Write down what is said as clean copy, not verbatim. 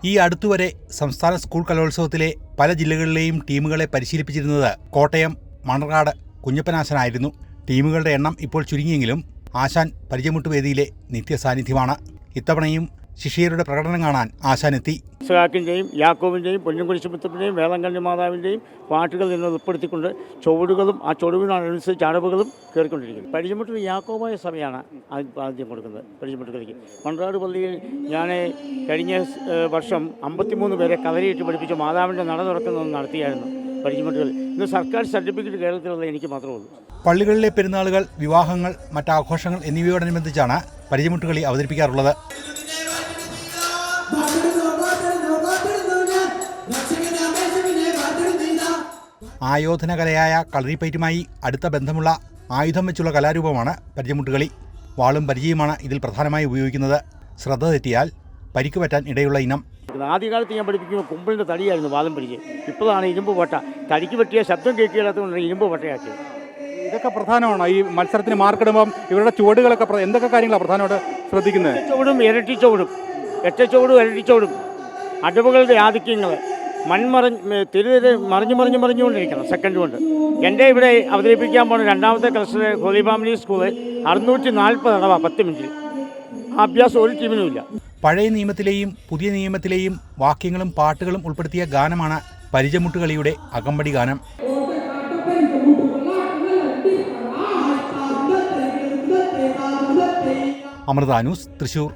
ഈ അടുത്തുവരെ സംസ്ഥാന സ്കൂൾ കലോത്സവത്തിലെ പല ജില്ലകളിലെയും ടീമുകളെ പരിശീലിപ്പിച്ചിരുന്നത് കോട്ടയം മണർകാട് കുഞ്ഞപ്പനാശാനായിരുന്നു. ടീമുകളുടെ എണ്ണം ഇപ്പോൾ ചുരുങ്ങിയെങ്കിലും ആശാൻ പരിചയമുട്ടുവേദിയിലെ നിത്യസാന്നിധ്യമാണ്. ഇത്തവണയും ശിഷ്യരുടെ പ്രകടനം കാണാൻ ആശാനെത്തി. ഇസ്ഹാക്കിൻ്റെയും യാക്കോബിൻ്റെയും പൊന്നുംകുരിശുമുത്തപ്പൻ്റെയും വേളങ്കണ്ണി മാതാവിൻ്റെയും പാട്ടുകൾ നിന്ന് ഉൾപ്പെടുത്തിക്കൊണ്ട് ചുവടുകളും ആ ചുവടുവിനനുസരിച്ച് അടവുകളും കയറിക്കൊണ്ടിരിക്കുന്നു. പരിചയമുട്ടൽ യാക്കോബായ സഭയാണ് ആദ്യം കൊടുക്കുന്നത്. പരിചയമുട്ടലിലേക്ക് മൺറാട് പള്ളിയിൽ ഞാൻ കഴിഞ്ഞ വർഷം 53 പേരെ കവലയിട്ട് പഠിപ്പിച്ച് മാതാവിൻ്റെ നട തുറക്കുന്നതൊന്നും നടത്തിയായിരുന്നു. പരിചയമുട്ടുകൾ ഇന്ന് സർക്കാർ സർട്ടിഫിക്കറ്റ് കേരളത്തിലുള്ള എനിക്ക് മാത്രമേ ഉള്ളൂ. പള്ളികളിലെ പെരുന്നാളുകൾ, വിവാഹങ്ങൾ, മറ്റാഘോഷങ്ങൾ എന്നിവയോടനുബന്ധിച്ചാണ് പരിചയമുട്ടുകളി അവതരിപ്പിക്കാറുള്ളത്. ആയോധന കലയായ കളരിപ്പയറ്റുമായി അടുത്ത ബന്ധമുള്ള ആയുധം വെച്ചുള്ള കലാരൂപമാണ് പരിചയമുട്ടുകളി. വാളും പരിചയമാണ് ഇതിൽ പ്രധാനമായി ഉപയോഗിക്കുന്നത്. ശ്രദ്ധ തെറ്റിയാൽ പരിക്ക് പറ്റാൻ ഇടയുള്ള ഇനം. ആദ്യകാലത്ത് ഞാൻ പഠിപ്പിക്കുമ്പോൾ കുമ്പിളിൻ്റെ തടിയായിരുന്നു വാദം പരിചയം. ഇപ്പോഴാണ് ഇരുമ്പ് പട്ട. തടിക്ക് പറ്റിയ ശബ്ദം കേൾക്കില്ലാത്തതുകൊണ്ട് ഇരുമ്പ് പട്ടയാക്കി. ഇതൊക്കെ പ്രധാനമാണ്. ഈ മത്സരത്തിന് മാർക്കിടുമ്പം ഇവരുടെ ചുവടുകളൊക്കെ എന്തൊക്കെ കാര്യങ്ങളാണ് പ്രധാനമായിട്ട് ശ്രദ്ധിക്കുന്നത്? ചുവടും ഇരട്ടിച്ചോടും, എട്ടച്ചോടും ഇരട്ടിച്ചോടും, അടവുകളുടെ ആധിക്യങ്ങൾ, തിരുതിരെ മറിഞ്ഞുകൊണ്ടിരിക്കണം സെക്കൻഡ് കൊണ്ട്. എൻ്റെ ഇവിടെ അവതരിപ്പിക്കാൻ പോകുന്ന രണ്ടാമത്തെ ക്ലസ്റ്റർ ഹോളി ഫാമിലി സ്കൂള് 640 അടവാ 10 മിനിറ്റിൽ. അഭ്യാസം ഒരു ടീമിനുമില്ല. പഴയ നിയമത്തിലെയും പുതിയ നിയമത്തിലെയും വാക്യങ്ങളും പാട്ടുകളും ഉൾപ്പെടുത്തിയ ഗാനമാണ് പരിചയമുട്ടുകളിയുടെ അകമ്പടി ഗാനം. അമൃത ന്യൂസ്, തൃശൂർ.